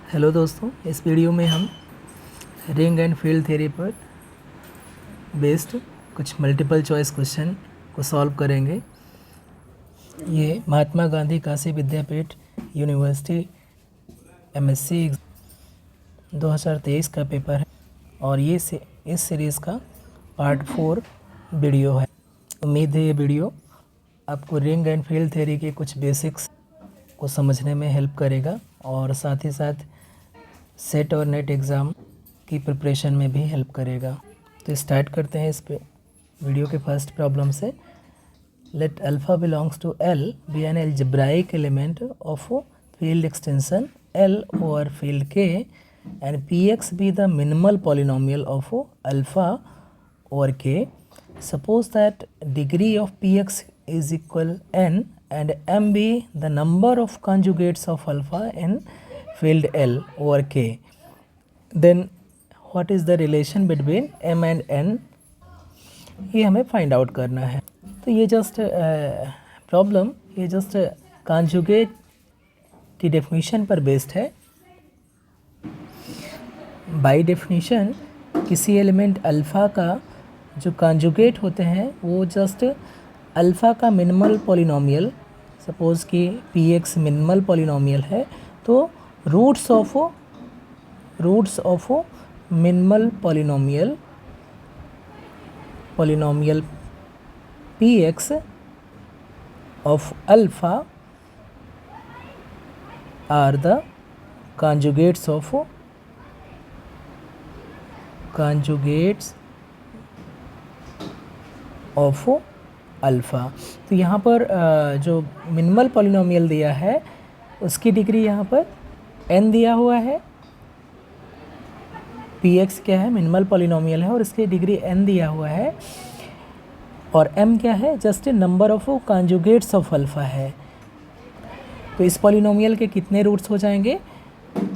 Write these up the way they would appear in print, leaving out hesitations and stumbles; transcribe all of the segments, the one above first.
Hello दोस्तों, इस video में हम रिंग एंड फील्ड थ्योरी पर बेस्ड कुछ मल्टीपल चॉइस क्वेश्चन को सॉल्व करेंगे। ये महात्मा गांधी काशी विद्यापीठ यूनिवर्सिटी एमएससी 2023 का पेपर है और इस सीरीज़ का पार्ट 4 वीडियो है। उम्मीद है ये वीडियो आपको रिंग एंड फील्ड थ्योरी के कुछ बेसिक्स को समझने में हेल्प करेगा और साथ ही साथ सेट और नेट एग्ज़ाम की प्रिपरेशन में भी हेल्प करेगा। तो स्टार्ट करते हैं इस पे वीडियो के फर्स्ट प्रॉब्लम से। Let alpha belongs to L be an algebraic element of field extension L over field K and P X be the minimal polynomial of alpha over K. Suppose that degree of P X is equal n and m be the number of conjugates of alpha in field L over K, then what is the relation between m and n? ये हमें find out करना है। तो ये just problem ये just conjugate की definition पर based है। बाय डेफिनेशन किसी एलिमेंट अल्फ़ा का जो कॉन्जुगेट होते हैं वो जस्ट अल्फ़ा का मिनिमल पॉलिनोमियल, सपोज़ कि पी एक्स मिनिमल पॉलिनोमियल है तो roots of minimal polynomial P X of alpha are the conjugates of alpha. तो यहाँ पर जो मिनिमल पॉलिनोमियल दिया है उसकी डिग्री यहाँ पर n दिया हुआ है। पी एक्स क्या है, मिनिमल पॉलिनोमियल है और इसकी डिग्री n दिया हुआ है और m क्या है, just number of conjugates of alpha है। तो इस पॉलिनोमियल के कितने रूट्स हो जाएंगे,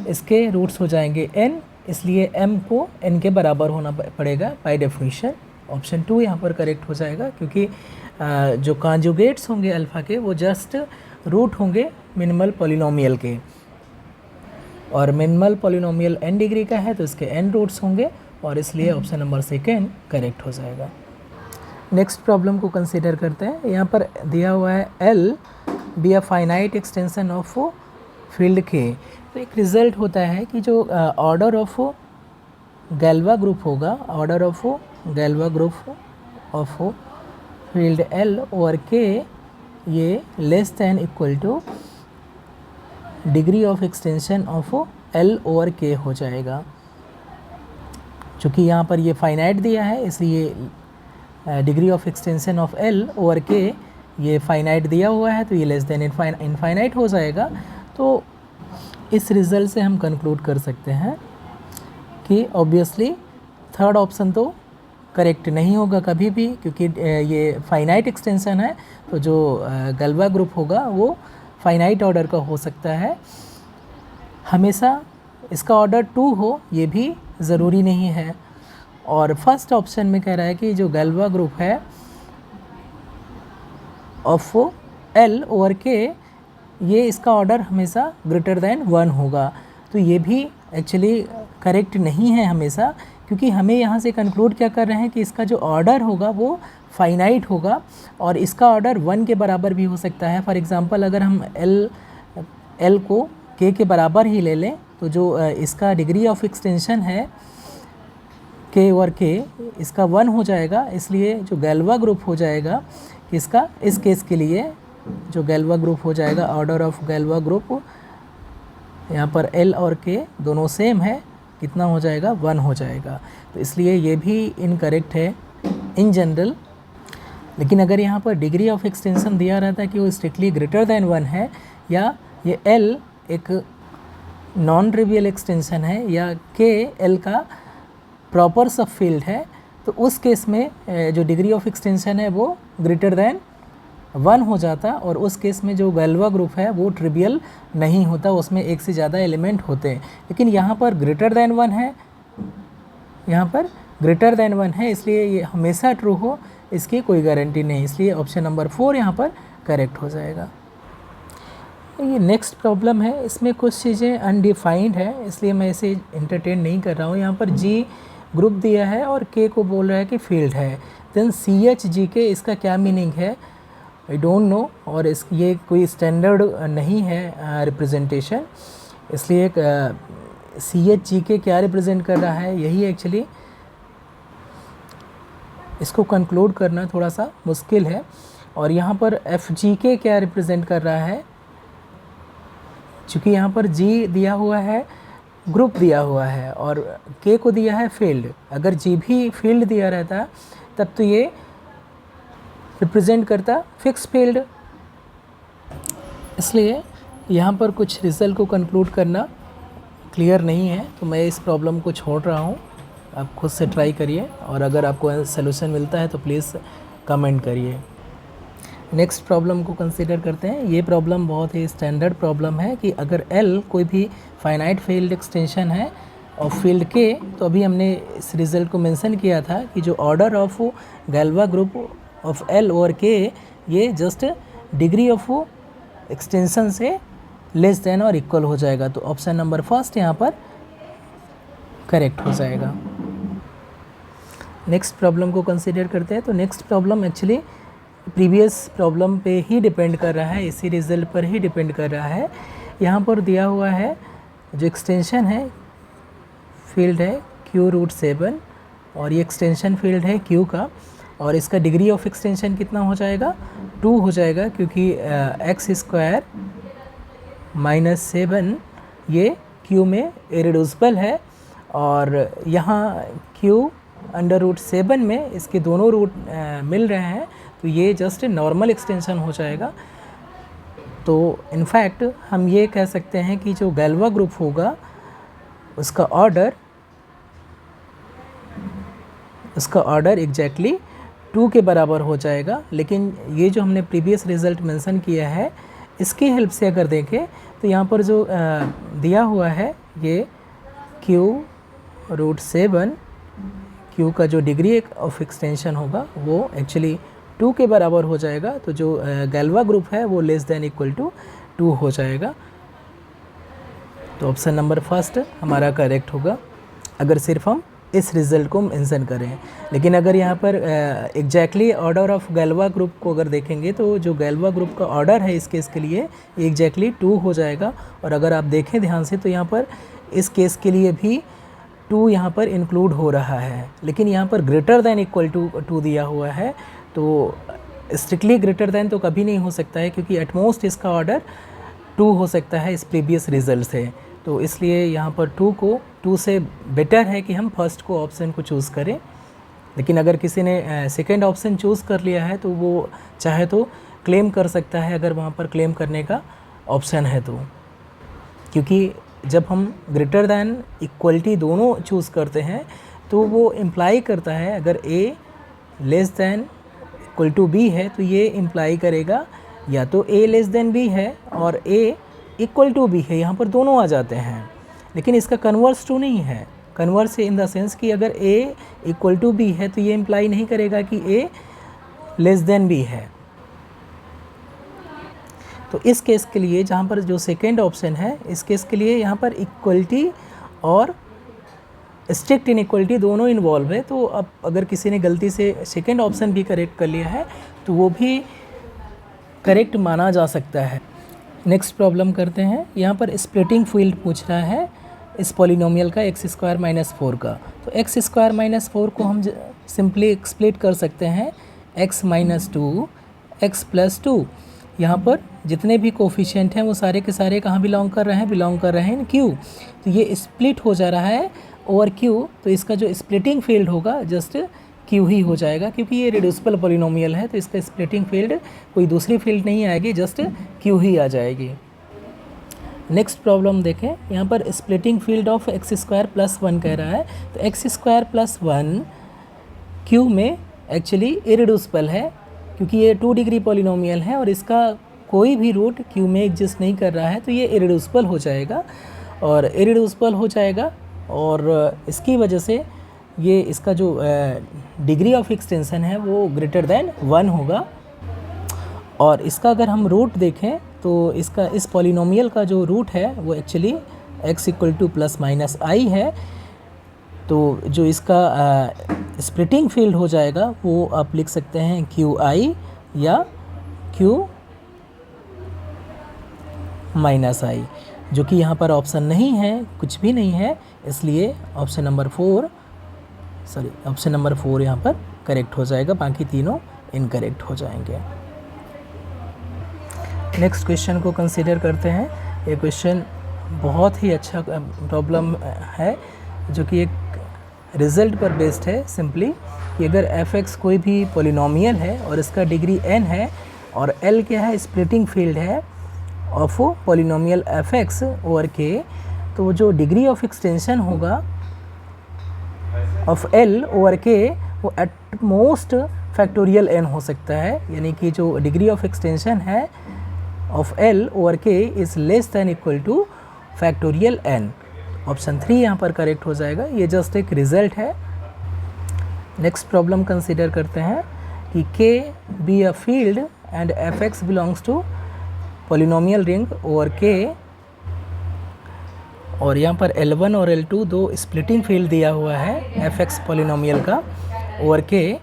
इसके रूट्स हो जाएंगे n, इसलिए m को n के बराबर होना पड़ेगा बाय डेफिनेशन। ऑप्शन 2 यहाँ पर करेक्ट हो जाएगा क्योंकि जो कॉन्जुगेट्स होंगे अल्फ़ा के वो जस्ट रूट होंगे मिनिमल पॉलिनोमियल के और मिनिमल पॉलिनोमियल n डिग्री का है तो इसके n रूट्स होंगे और इसलिए ऑप्शन नंबर 2 करेक्ट हो जाएगा। नेक्स्ट प्रॉब्लम को कंसीडर करते हैं। यहाँ पर दिया हुआ है L be a finite extension of field K. तो एक रिज़ल्ट होता है कि जो ऑर्डर ऑफ गैल्वा ग्रुप होगा, order of Galois group of field L over K ये less than equal to degree of extension of L over K हो जाएगा। चूँकि यहाँ पर ये फाइनाइट दिया है इसलिए degree of extension of L over K ये फाइनाइट दिया हुआ है तो ये लेस दैन इनफाइनाइट हो जाएगा। तो इस रिज़ल्ट से हम कंक्लूड कर सकते हैं कि ऑब्वियसली थर्ड ऑप्शन तो करेक्ट नहीं होगा कभी भी, क्योंकि ये फाइनाइट एक्सटेंशन है तो जो गैल्वा ग्रुप होगा वो फाइनाइट ऑर्डर का हो सकता है। हमेशा इसका ऑर्डर 2 हो ये भी ज़रूरी नहीं है। और फर्स्ट ऑप्शन में कह रहा है कि जो गैल्वा ग्रुप है ऑफ L ओवर K ये इसका ऑर्डर हमेशा ग्रेटर दैन 1 होगा। तो ये भी एक्चुअली करेक्ट नहीं है हमेशा, क्योंकि हमें यहाँ से कंक्लूड क्या कर रहे हैं कि इसका जो ऑर्डर होगा वो फाइनाइट होगा और इसका ऑर्डर 1 के बराबर भी हो सकता है। फॉर एग्जांपल अगर हम L को K के बराबर ही ले लें तो जो इसका डिग्री ऑफ एक्सटेंशन है K ओवर K इसका 1 हो जाएगा, इसलिए जो गैल्वा ग्रुप हो जाएगा इसका इस केस के लिए जो गैल्वा ग्रुप हो जाएगा, ऑर्डर ऑफ गैल्वा ग्रुप यहाँ पर L और K दोनों सेम है, कितना हो जाएगा 1 हो जाएगा। तो इसलिए ये भी इनकरेक्ट है इन जनरल। लेकिन अगर यहाँ पर डिग्री ऑफ एक्सटेंशन दिया रहता है कि वो स्ट्रिक्टली ग्रेटर दैन 1 है या ये L एक नॉन ट्रिवियल एक्सटेंशन है या K L का प्रॉपर सब फील्ड है, तो उस केस में जो डिग्री ऑफ एक्सटेंशन है वो ग्रेटर दैन 1 हो जाता और उस केस में जो गैल्वा ग्रुप है वो ट्रिवियल नहीं होता, उसमें एक से ज़्यादा एलिमेंट होते हैं। लेकिन यहाँ पर ग्रेटर दैन 1 है, यहाँ पर ग्रेटर दैन 1 है, इसलिए ये हमेशा ट्रू हो इसकी कोई गारंटी नहीं, इसलिए ऑप्शन नंबर 4 यहाँ पर करेक्ट हो जाएगा। ये नेक्स्ट प्रॉब्लम है, इसमें कुछ चीज़ें अनडिफाइंड है, इसलिए मैं इसे इंटरटेन नहीं कर रहा हूँ। यहाँ पर जी ग्रुप दिया है और के को बोल रहा है कि फील्ड है। देन सी एच जी के, इसका क्या मीनिंग है आई डोंट नो, और ये कोई स्टैंडर्ड नहीं है रिप्रेजेंटेशन, इसलिए सी एच जी के क्या रिप्रेजेंट कर रहा है, यही एक्चुअली इसको कंक्लूड करना थोड़ा सा मुश्किल है। और यहाँ पर एफ जी के क्या रिप्रेजेंट कर रहा है, चूँकि यहाँ पर जी दिया हुआ है, ग्रुप दिया हुआ है, और के को दिया है फील्ड। अगर जी भी फील्ड दिया रहता तब तो ये रिप्रेजेंट करता फिक्स फील्ड, इसलिए यहाँ पर कुछ रिजल्ट को कंक्लूड करना क्लियर नहीं है, तो मैं इस प्रॉब्लम को छोड़ रहा हूँ। आप खुद से ट्राई करिए, और अगर आपको सलूशन मिलता है तो प्लीज़ कमेंट करिए। नेक्स्ट प्रॉब्लम को कंसीडर करते हैं। ये प्रॉब्लम बहुत ही स्टैंडर्ड प्रॉब्लम है कि अगर L कोई भी फाइनाइट फील्ड एक्सटेंशन है और फील्ड के, तो अभी हमने इस रिज़ल्ट को मेंशन किया था कि जो order of Galois group of L over K, ये जस्ट डिग्री ऑफ एक्सटेंशन से लेस देन और इक्वल हो जाएगा। तो ऑप्शन नंबर फर्स्ट यहाँ पर करेक्ट हो जाएगा। नेक्स्ट प्रॉब्लम को कंसीडर करते हैं। तो next problem actually previous problem पे ही डिपेंड कर रहा है, इसी रिजल्ट पर ही डिपेंड कर रहा है। यहाँ पर दिया हुआ है जो एक्सटेंशन है, फील्ड है Q√7, और ये एक्सटेंशन फील्ड है Q का, और इसका डिग्री ऑफ एक्सटेंशन कितना हो जाएगा, 2 हो जाएगा, क्योंकि x² - 7 ये Q में इरेड्यूसिबल है, और यहाँ Q√7 में इसके दोनों रूट मिल रहे हैं, तो ये जस्ट नॉर्मल एक्सटेंशन हो जाएगा। तो इनफैक्ट हम ये कह सकते हैं कि जो गैल्वा ग्रुप होगा उसका ऑर्डर एग्जैक्टली 2 के बराबर हो जाएगा। लेकिन ये जो हमने प्रीवियस रिज़ल्ट मेंशन किया है, इसकी हेल्प से अगर देखें तो यहाँ पर जो दिया हुआ है ये Q√7, Q का जो डिग्री ऑफ एक्सटेंशन होगा वो एक्चुअली 2 के बराबर हो जाएगा। तो जो गैल्वा ग्रुप है वो लेस देन इक्वल टू 2 हो जाएगा। तो ऑप्शन नंबर फर्स्ट हमारा करेक्ट होगा, अगर सिर्फ हम इस रिज़ल्ट को मेंशन करें। लेकिन अगर यहाँ पर exactly order of Galois group को अगर देखेंगे तो जो गैल्वा ग्रुप का ऑर्डर है इस केस के लिए एग्जैक्टली 2 हो जाएगा। और अगर आप देखें ध्यान से तो यहाँ पर इस केस के लिए भी 2 यहाँ पर इंक्लूड हो रहा है, लेकिन यहाँ पर ग्रेटर दैन इक्वल टू 2 दिया हुआ है, तो स्ट्रिक्टली ग्रेटर दैन तो कभी नहीं हो सकता है, क्योंकि एटमोस्ट इसका ऑर्डर 2 हो सकता है इस प्रीवियस रिजल्ट से। तो इसलिए यहाँ पर 2 से बेटर है कि हम फर्स्ट को ऑप्शन को चूज़ करें। लेकिन अगर किसी ने सेकेंड ऑप्शन चूज़ कर लिया है तो वो चाहे तो क्लेम कर सकता है, अगर वहाँ पर क्लेम करने का ऑप्शन है तो, क्योंकि जब हम ग्रेटर दैन इक्वलिटी दोनों चूज़ करते हैं तो वो इम्प्लाई करता है, अगर A less than equal to B है तो ये इम्प्लाई करेगा या तो A लेस देन B है और A इक्वल टू B है, यहाँ पर दोनों आ जाते हैं। लेकिन इसका कन्वर्स टू नहीं है, कन्वर्स इन द सेंस कि अगर A इक्वल टू B है तो ये इम्प्लाई नहीं करेगा कि A लेस देन B है। तो इस केस के लिए जहाँ पर जो सेकेंड ऑप्शन है, इस केस के लिए यहाँ पर इक्वलिटी और स्ट्रिक्ट इनइक्वलिटी दोनों इन्वॉल्व है। तो अब अगर किसी ने गलती से सेकेंड ऑप्शन भी करेक्ट कर लिया है तो वो भी करेक्ट माना जा सकता है। नेक्स्ट प्रॉब्लम करते हैं। यहाँ पर स्प्लिटिंग फील्ड पूछ रहा है इस पॉलिनोमियल का x² - 4 का। तो x² - 4 को हम सिंपली स्प्लिट कर सकते हैं x - 2 x + 2। यहाँ पर जितने भी कोफिशिएंट हैं वो सारे के सारे कहाँ बिलोंग कर रहे हैं, बिलोंग कर रहे हैं Q। तो ये स्प्लिट हो जा रहा है ओवर Q, तो इसका जो स्प्लिटिंग फील्ड होगा जस्ट Q ही हो जाएगा, क्योंकि ये रिड्यूसिबल पॉलिनोमियल है तो इसका स्प्लिटिंग फील्ड कोई दूसरी फील्ड नहीं आएगी, जस्ट Q ही आ जाएगी। नेक्स्ट प्रॉब्लम देखें। यहाँ पर स्प्लिटिंग फील्ड ऑफ x² + 1 कह रहा है। तो x² + 1 Q में एक्चुअली इरिड्यूसिबल है, क्योंकि ये 2 डिग्री पॉलिनोमियल है और इसका कोई भी रूट Q में एग्जिस्ट नहीं कर रहा है, तो ये इरिड्यूसिबल हो जाएगा और इरिड्यूसिबल हो जाएगा। और इसकी वजह से ये इसका जो डिग्री ऑफ एक्सटेंशन है वो ग्रेटर दैन 1 होगा। और इसका अगर हम रूट देखें तो इसका इस पॉलिनोमियल का जो रूट है वो actually x equal to plus minus i है। तो जो इसका स्प्लिटिंग फील्ड हो जाएगा वो आप लिख सकते हैं क्यू आई या क्यू माइनस आई, जो कि यहाँ पर ऑप्शन नहीं है, कुछ भी नहीं है, इसलिए ऑप्शन नंबर 4 यहाँ पर करेक्ट हो जाएगा, बाकी तीनों इनकरेक्ट हो जाएंगे। नेक्स्ट क्वेश्चन को कंसीडर करते हैं। ये क्वेश्चन बहुत ही अच्छा प्रॉब्लम है, जो कि एक रिजल्ट पर बेस्ड है। सिंपली कि अगर f(x) कोई भी पॉलिनोमियल है और इसका डिग्री n है और l क्या है, स्प्लिटिंग फील्ड है of polynomial f(x) over k, तो जो डिग्री ऑफ एक्सटेंशन होगा ऑफ l ओवर k वो एट मोस्ट फैक्टोरियल n हो सकता है, यानी कि जो डिग्री ऑफ एक्सटेंशन है of l over k is less than equal two factorial n। Option 3 यहाँ पर करेक्ट हो जाएगा, ये जस्ट एक रिजल्ट है। नेक्स्ट प्रॉब्लम कंसीडर करते हैं कि k be a field and f(x) belongs to polynomial ring over k, और यहाँ पर L1 और L2 दो स्प्लिटिंग फील्ड दिया हुआ है f(x) पॉलिनोमियल का ओवर k।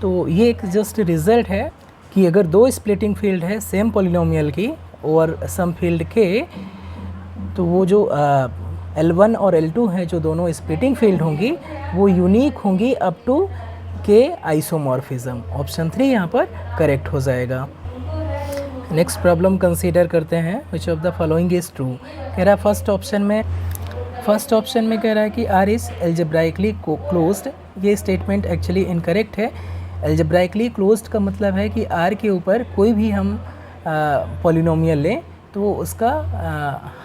तो ये एक जस्ट रिजल्ट है कि अगर दो स्प्लिटिंग फील्ड है सेम पॉलिनोमियल की ओवर सम फील्ड k, तो वो जो L1 और L2 हैं, जो दोनों स्प्लिटिंग फील्ड होंगी, वो यूनिक होंगी up to k isomorphism. Option 3 यहाँ पर करेक्ट हो जाएगा। नेक्स्ट प्रॉब्लम कंसीडर करते हैं, which of the following is true. कह रहा है फर्स्ट ऑप्शन में कह रहा है कि R इज़ एल्जेब्राइकली क्लोज्ड। ये स्टेटमेंट एक्चुअली इनकरेक्ट है। एल्जेब्राइकली क्लोज्ड का मतलब है कि R के ऊपर कोई भी हम पॉलिनोमियल लें तो उसका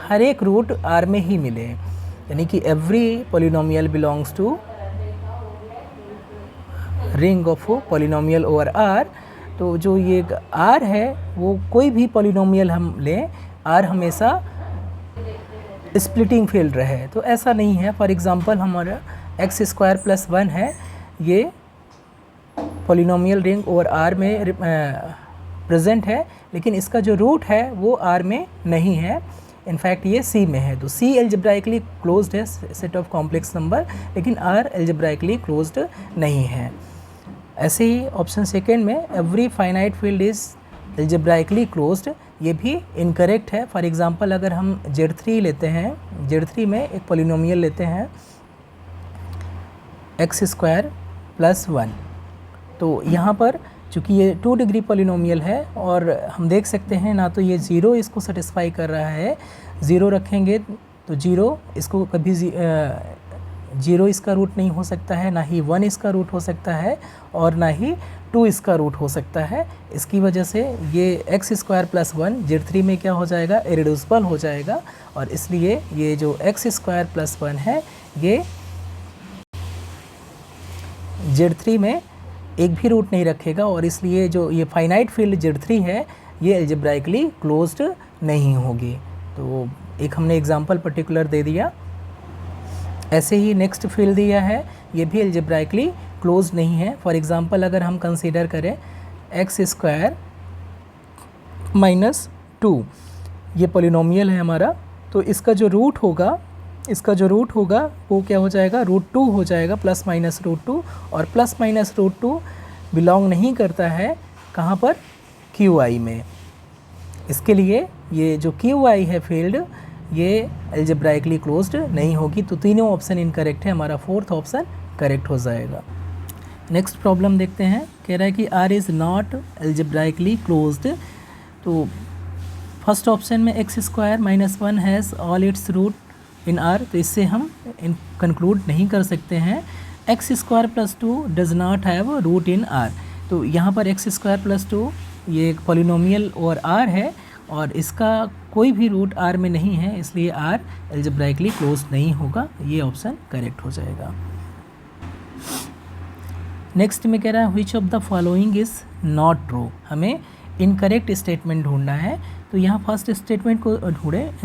हर एक रूट R में ही मिले, यानी कि every polynomial belongs to ring of polynomial over R। तो जो ये R है वो कोई भी पॉलिनोमियल हम लें, R हमेशा स्प्लिटिंग फील्ड रहे, तो ऐसा नहीं है। फॉर एग्जांपल हमारा x² + 1 है, ये पॉलिनोमियल रिंग ओवर R में प्रेजेंट है, लेकिन इसका जो रूट है वो R में नहीं है, इनफैक्ट ये C में है। तो C एल्जेब्राइकली क्लोज्ड है, सेट ऑफ कॉम्प्लेक्स नंबर, लेकिन R एल्जेब्राइकली क्लोज्ड नहीं है। ऐसे ही ऑप्शन सेकेंड में every finite field is algebraically closed, ये भी इनकरेक्ट है। फॉर एग्जांपल अगर हम Z3 लेते हैं, Z3 में एक पॉलिनोमियल लेते हैं x² + 1, तो यहाँ पर चूँकि ये 2 डिग्री पॉलिनोमियल है और हम देख सकते हैं ना तो ये 0 इसको सेटिस्फाई कर रहा है, 0 रखेंगे तो 0 इसको कभी 0 इसका रूट नहीं हो सकता है, ना ही 1 इसका रूट हो सकता है और ना ही 2 इसका रूट हो सकता है। इसकी वजह से ये x² + 1 Z3 में क्या हो जाएगा, इरेड्यूसिबल हो जाएगा, और इसलिए ये जो x² + 1 है ये Z3 में एक भी रूट नहीं रखेगा, और इसलिए जो ये फाइनाइट फील्ड Z3 है ये एल्जेब्राइकली क्लोज्ड नहीं होगी। तो एक हमने एग्जांपल पर्टिकुलर दे दिया। ऐसे ही नेक्स्ट फील्ड दिया है, ये भी एल्जेब्राइकली क्लोज नहीं है। फॉर एग्जांपल अगर हम कंसीडर करें x² - 2, ये पॉलिनोमियल है हमारा, तो इसका जो रूट होगा वो क्या हो जाएगा, √2 हो जाएगा, ±√2, और ±√2 बिलोंग नहीं करता है कहाँ पर, QI में। इसके लिए ये जो QI है फील्ड, ये एल्जेब्राइकली क्लोज्ड नहीं होगी। तो तीनों ऑप्शन इनकरेक्ट है, हमारा 4th ऑप्शन करेक्ट हो जाएगा। नेक्स्ट प्रॉब्लम देखते हैं। कह रहा है कि R is not algebraically closed. तो फर्स्ट ऑप्शन में x² - 1 has all its root in R, तो इससे हम कंक्लूड नहीं कर सकते हैं। x² + 2 does not have root in R। तो यहाँ पर x² + 2 ये एक पॉलिनोमियल और R है, और इसका कोई भी रूट R में नहीं है, इसलिए R एल्जेब्राइकली क्लोज नहीं होगा। ये ऑप्शन करेक्ट हो जाएगा। नेक्स्ट में कह रहा है which of the following is not true. हमें इनकरेक्ट स्टेटमेंट ढूंढना है। तो यहाँ फर्स्ट स्टेटमेंट को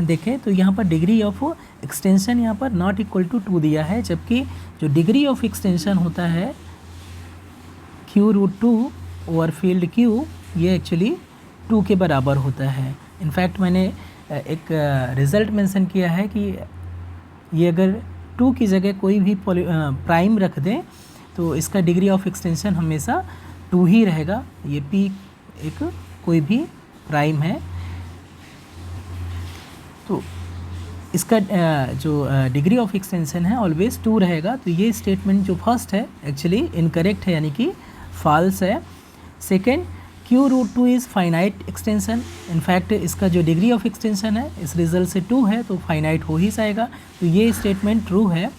देखें तो यहाँ पर डिग्री ऑफ एक्सटेंशन यहाँ पर नॉट इक्वल टू 2 दिया है, जबकि जो डिग्री ऑफ एक्सटेंशन होता है Q√2 ओवर फील्ड Q, ये एक्चुअली 2 के बराबर होता है। इनफैक्ट मैंने एक रिज़ल्ट मेंशन किया है कि ये अगर 2 की जगह कोई भी प्राइम रख दें तो इसका डिग्री ऑफ एक्सटेंशन हमेशा 2 ही रहेगा। ये p एक कोई भी प्राइम है तो इसका जो डिग्री ऑफ एक्सटेंशन है ऑलवेज 2 रहेगा। तो ये स्टेटमेंट जो फर्स्ट है एक्चुअली इनकरेक्ट है, यानी कि फॉल्स है। Second, Q√2 is finite extension. In fact इसका जो डिग्री ऑफ एक्सटेंशन है इस रिजल्ट से 2 है तो फाइनाइट हो ही जाएगा, तो ये स्टेटमेंट ट्रू है।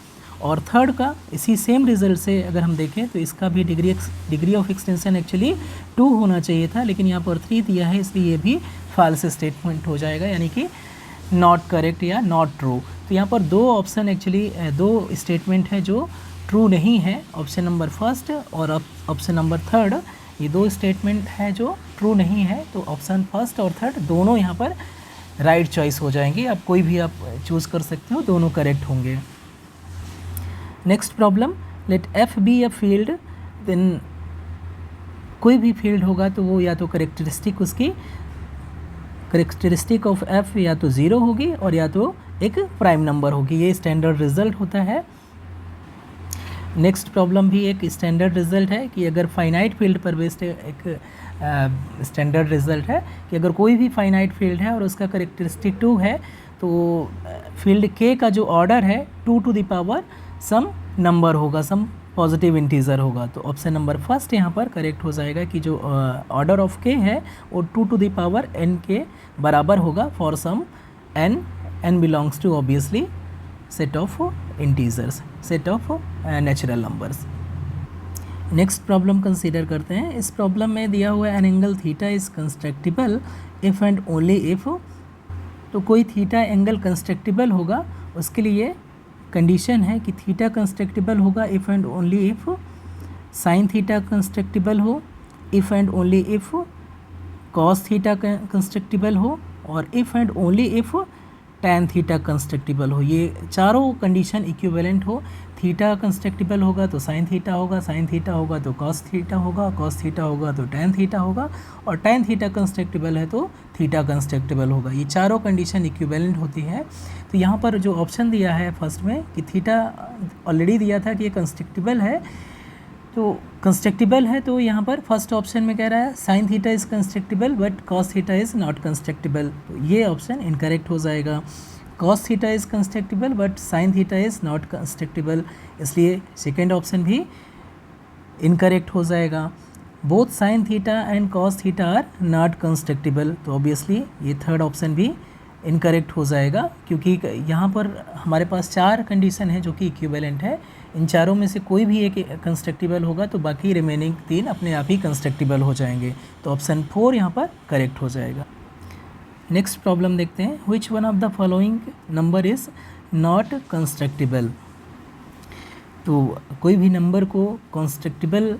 और थर्ड का इसी सेम रिजल्ट से अगर हम देखें तो इसका भी डिग्री ऑफ एक्सटेंशन एक्चुअली 2 होना चाहिए था, लेकिन यहाँ पर 3 दिया है, इसलिए ये भी फॉल्स स्टेटमेंट हो जाएगा, यानी कि नॉट करेक्ट या नॉट ट्रू। तो यहाँ पर 2 ऑप्शन एक्चुअली 2 स्टेटमेंट है जो ट्रू नहीं है, ऑप्शन नंबर फर्स्ट और ऑप्शन नंबर थर्ड, ये 2 स्टेटमेंट है जो ट्रू नहीं है। तो ऑप्शन फर्स्ट और थर्ड दोनों यहाँ पर राइट चॉइस हो जाएंगे। अब कोई भी आप चूज़ कर सकते हो, दोनों करेक्ट होंगे। Next problem, let f be a field, then कोई भी फील्ड होगा तो वो या तो करेक्टरिस्टिक ऑफ f या तो 0 होगी और या तो एक प्राइम नंबर होगी। ये स्टैंडर्ड रिजल्ट होता है। नेक्स्ट प्रॉब्लम भी एक स्टैंडर्ड रिजल्ट है कि अगर फाइनाइट फील्ड पर बेस्ड एक स्टैंडर्ड रिजल्ट है कि अगर कोई भी फाइनाइट फील्ड है और उसका करेक्टरिस्टिक 2 है तो फील्ड k का जो ऑर्डर है 2 to the power some number होगा, सम पॉजिटिव इंटीजर होगा। तो ऑप्शन नंबर फर्स्ट यहाँ पर करेक्ट हो जाएगा कि जो ऑर्डर ऑफ k है वो 2 टू द पावर n के बराबर होगा for some n belongs to obviously set of integers, set of natural numbers. Next problem consider करते हैं। इस प्रॉब्लम में दिया हुआ an angle theta is constructible if and only if, तो कोई थीटा एंगल कंस्ट्रक्टिबल होगा, उसके लिए कंडीशन है कि थीटा कंस्ट्रक्टिबल होगा if and only if sine theta constructible हो, if and only if cos theta constructible हो, और if and only if tan theta constructible हो। ये चारों कंडीशन इक्विवेलेंट हो। थीटा कंस्ट्रक्टिबल होगा तो साइन थीटा होगा, साइन थीटा होगा तो कॉस थीटा होगा, कॉस थीटा होगा तो टैन थीटा होगा, और टैन थीटा कंस्ट्रक्टिबल है तो थीटा कंस्ट्रक्टिबल होगा। ये चारों कंडीशन इक्विवेलेंट होती है। तो यहाँ पर जो ऑप्शन दिया है फर्स्ट में कि थीटा ऑलरेडी दिया था कि ये कंस्ट्रक्टिबल है, तो कंस्ट्रक्टिबल है तो यहाँ पर फर्स्ट ऑप्शन में कह रहा है sine theta is constructible but cos theta is not constructible, तो ये ऑप्शन इनकरेक्ट हो जाएगा। Cos theta is constructible but sine theta is not constructible, इसलिए सेकेंड ऑप्शन भी इनकरेक्ट हो जाएगा। Both sine theta and cos theta are not constructible, तो obviously ये थर्ड ऑप्शन भी इनकरेक्ट हो जाएगा, क्योंकि यहाँ पर हमारे पास 4 कंडीशन है जो कि इक्विवेलेंट है। इन चारों में से कोई भी एक कंस्ट्रक्टिबल होगा तो बाकी रिमेनिंग 3 अपने आप ही कंस्ट्रक्टिबल हो जाएंगे, तो ऑप्शन 4 यहाँ पर करेक्ट हो जाएगा। नेक्स्ट प्रॉब्लम देखते हैं। Which one of the following number is not constructible, तो कोई भी नंबर को कंस्ट्रक्टिबल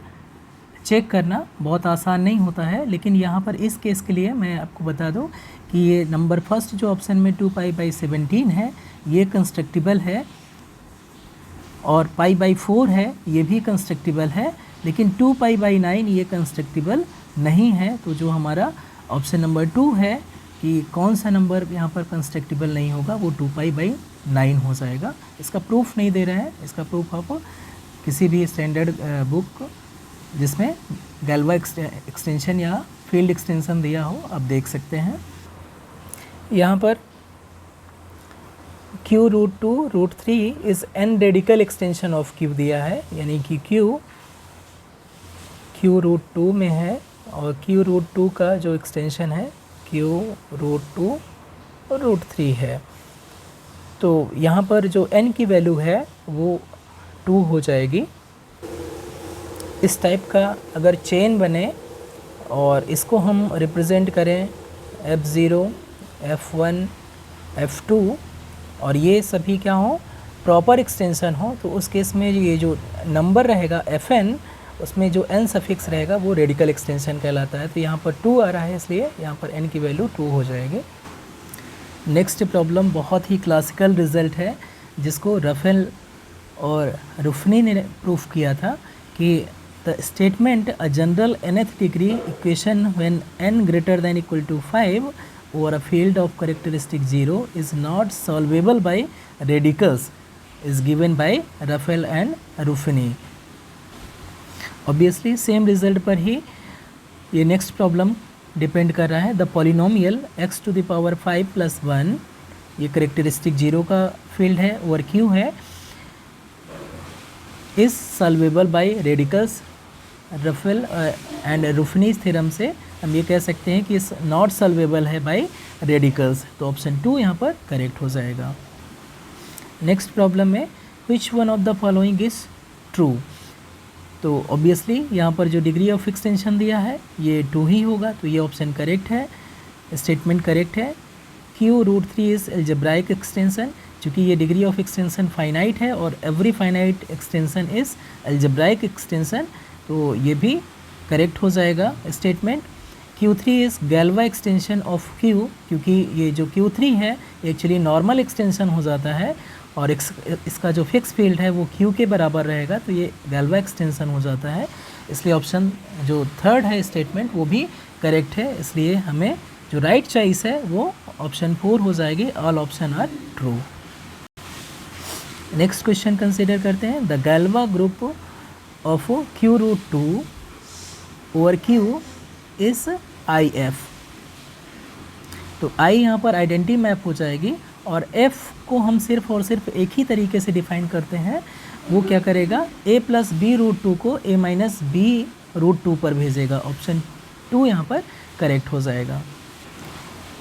चेक करना बहुत आसान नहीं होता है, लेकिन यहाँ पर इस केस के लिए मैं आपको बता दूँ कि ये नंबर फर्स्ट जो ऑप्शन में 2π/17 है ये कंस्ट्रक्टिबल है, और π/4 है ये भी कंस्ट्रक्टिबल है, लेकिन 2π/9 ये कंस्ट्रक्टिबल नहीं है। तो जो हमारा ऑप्शन नंबर 2 है कि कौन सा नंबर यहाँ पर कंस्ट्रक्टिबल नहीं होगा, वो 2π/9 हो जाएगा। इसका प्रूफ नहीं दे रहा है, इसका प्रूफ आप किसी भी स्टैंडर्ड बुक जिसमें गैल्वा एक्सटेंशन या फील्ड एक्सटेंशन दिया हो आप देख सकते हैं। यहाँ पर Q√2√3 is n radical extension of Q दिया है, यानी कि Q√2 में है और Q√2 का जो एक्सटेंशन है Q√2√3 है। तो यहाँ पर जो n की वैल्यू है वो 2 हो जाएगी। इस टाइप का अगर चेन बने और इसको हम रिप्रेजेंट करें F0, F1, F2 और ये सभी क्या हो, प्रॉपर एक्सटेंशन हो, तो उस केस में ये जो नंबर रहेगा Fn, उसमें जो n सफिक्स रहेगा वो रेडिकल एक्सटेंशन कहलाता है। तो यहाँ पर 2 आ रहा है, इसलिए यहाँ पर n की वैल्यू 2 हो जाएगी। नेक्स्ट प्रॉब्लम बहुत ही क्लासिकल रिजल्ट है, जिसको रफेल और रुफनी ने प्रूफ किया था कि the statement a general nth degree equation when n greater than equal to 5 over a field of characteristic 0 is not solvable by radicals is given by Ruffel and Ruffini. Obviously same result पर ही ये next problem depend कर रहा है. The polynomial x to the power 5 + 1, ये characteristic 0 का field है और q है, is solvable by radicals. Ruffel and Ruffini's theorem से हम ये कह सकते हैं कि इस नॉट सॉल्वेबल है बाय रेडिकल्स. तो ऑप्शन 2 यहाँ पर करेक्ट हो जाएगा. नेक्स्ट प्रॉब्लम में which one of the following is true. तो ऑब्वियसली यहाँ पर जो डिग्री ऑफ एक्सटेंशन दिया है ये 2 ही होगा, तो ये ऑप्शन करेक्ट है, स्टेटमेंट करेक्ट है. Q√3 इज़ एल्जेब्राइक एक्सटेंशन, क्योंकि ये डिग्री ऑफ एक्सटेंशन फाइनाइट है और every finite extension is algebraic extension, तो ये भी करेक्ट हो जाएगा statement. Q3 is Galois extension of Q, क्योंकि ये जो Q3 है एक्चुअली नॉर्मल एक्सटेंशन हो जाता है और इसका जो फिक्स फील्ड है वो Q के बराबर रहेगा, तो ये गैल्वा एक्सटेंशन हो जाता है. इसलिए ऑप्शन जो थर्ड है स्टेटमेंट वो भी करेक्ट है. इसलिए हमें जो राइट चॉइस है वो ऑप्शन 4 हो जाएगी. All option are true. Next question consider करते हैं. The Galois group of Q√2 over Q is IF. तो I यहाँ पर आइडेंटिटी मैप हो जाएगी और F को हम सिर्फ और सिर्फ एक ही तरीके से डिफाइन करते हैं. वो क्या करेगा, A + B√2 को A - B√2 पर भेजेगा. ऑप्शन 2 यहाँ पर करेक्ट हो जाएगा.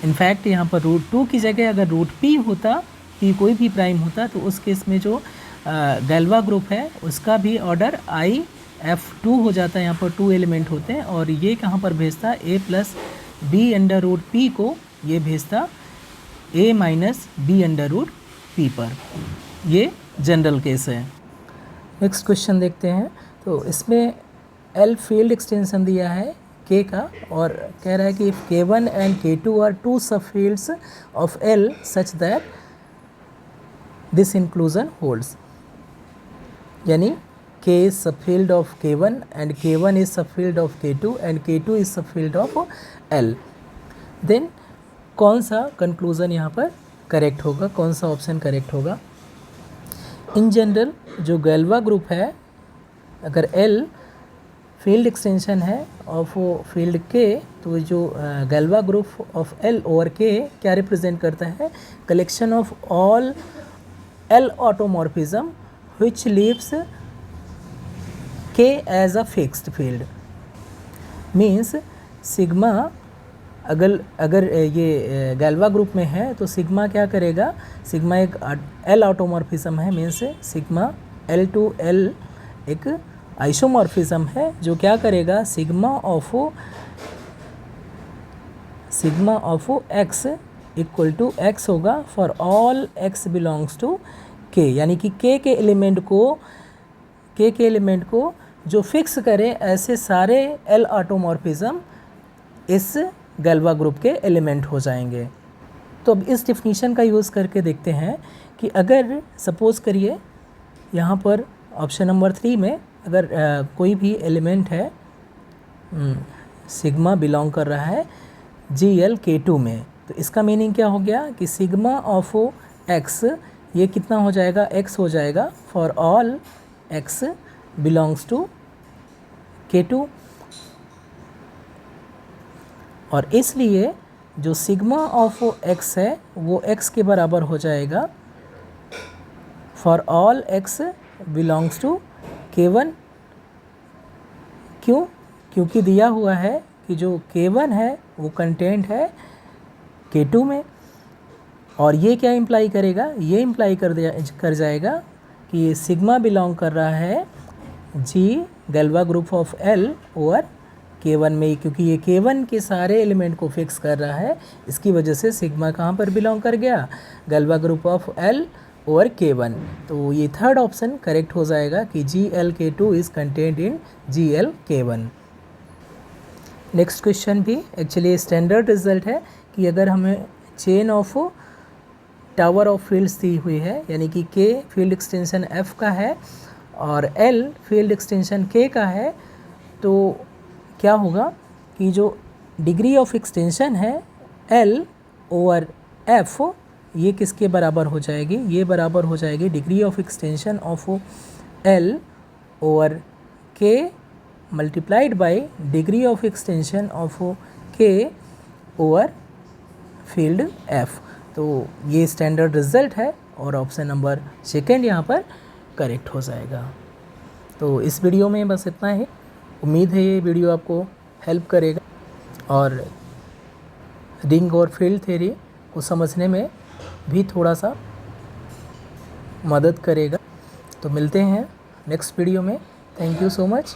इनफैक्ट यहाँ पर √2 की जगह अगर √P होता, P कोई भी प्राइम होता, तो उस केस में जो गैल्वा ग्रुप है उसका भी ऑर्डर IF2 हो जाता है. यहाँ पर 2 एलिमेंट होते हैं और ये कहाँ पर भेजता, A + B√P को ये भेजता A - B√P पर. ये जनरल केस है. नेक्स्ट क्वेश्चन देखते हैं. तो इसमें L फील्ड एक्सटेंशन दिया है K का और कह रहा है कि if K1 and K2 are 2 subfields of L such that this inclusion holds. यानी K is subfield of K1 and K1 is subfield of K2 and K2 is subfield of L. Then कौन सा conclusion यहाँ पर correct होगा, कौन सा option correct होगा. In general जो गैल्वा ग्रुप है, अगर L फील्ड एक्सटेंशन है ऑफ फील्ड K, तो जो Galois group of L over K क्या रिप्रेजेंट करता है, collection of all L automorphism which leaves K as a fixed field. Means sigma अगर ये गैल्वा ग्रुप में है तो सिग्मा क्या करेगा, सिग्मा एक L ऑटोमॉर्फिज्म है, means sigma L to L एक आइसोमॉर्फिज्म है जो क्या करेगा, sigma of x equal to x होगा for all x belongs to K. यानी कि K के एलिमेंट को जो फिक्स करे ऐसे सारे L ऑटोमॉर्फिज्म इस गैल्वा ग्रुप के एलिमेंट हो जाएंगे. तो अब इस डिफिनीशन का यूज़ करके देखते हैं कि अगर सपोज़ करिए यहाँ पर ऑप्शन नंबर 3 में अगर कोई भी एलिमेंट है, सिग्मा बिलोंग कर रहा है GL K2 में, तो इसका मीनिंग क्या हो गया कि सिग्मा ऑफ x ये कितना हो जाएगा, x हो जाएगा for all x belongs to K2. और इसलिए जो सिग्मा ऑफ x है वो x के बराबर हो जाएगा for all x belongs to K1. क्यों, क्योंकि दिया हुआ है कि जो K1 है वो कंटेंट है K2 में. और ये क्या इम्प्लाई करेगा, ये इम्प्लाई कर जाएगा कि ये सिग्मा बिलोंग कर रहा है G Galois group of L over K1 में, क्योंकि ये K1 के सारे एलिमेंट को फिक्स कर रहा है. इसकी वजह से सिग्मा कहाँ पर बिलोंग कर गया, Galois group of L over K1. तो ये थर्ड ऑप्शन करेक्ट हो जाएगा कि GL K2 is content in GL K1. Next question भी एक्चुअली स्टैंडर्ड रिजल्ट है कि अगर हमें chain of tower of fields दी हुई है, यानी कि K फील्ड एक्सटेंशन F का है और L फील्ड एक्सटेंशन K का है, तो क्या होगा कि जो डिग्री ऑफ एक्सटेंशन है L ओवर एफ, ये किसके बराबर हो जाएगी, ये बराबर हो जाएगी degree of extension of L over K multiplied by degree of extension of K over field F. तो ये स्टैंडर्ड रिजल्ट है और ऑप्शन नंबर सेकेंड यहाँ पर करेक्ट हो जाएगा। तो इस वीडियो में बस इतना ही। उम्मीद है ये वीडियो आपको हेल्प करेगा और रिंग और फील्ड थ्योरी को समझने में भी थोड़ा सा मदद करेगा। तो मिलते हैं नेक्स्ट वीडियो में। Thank you so much.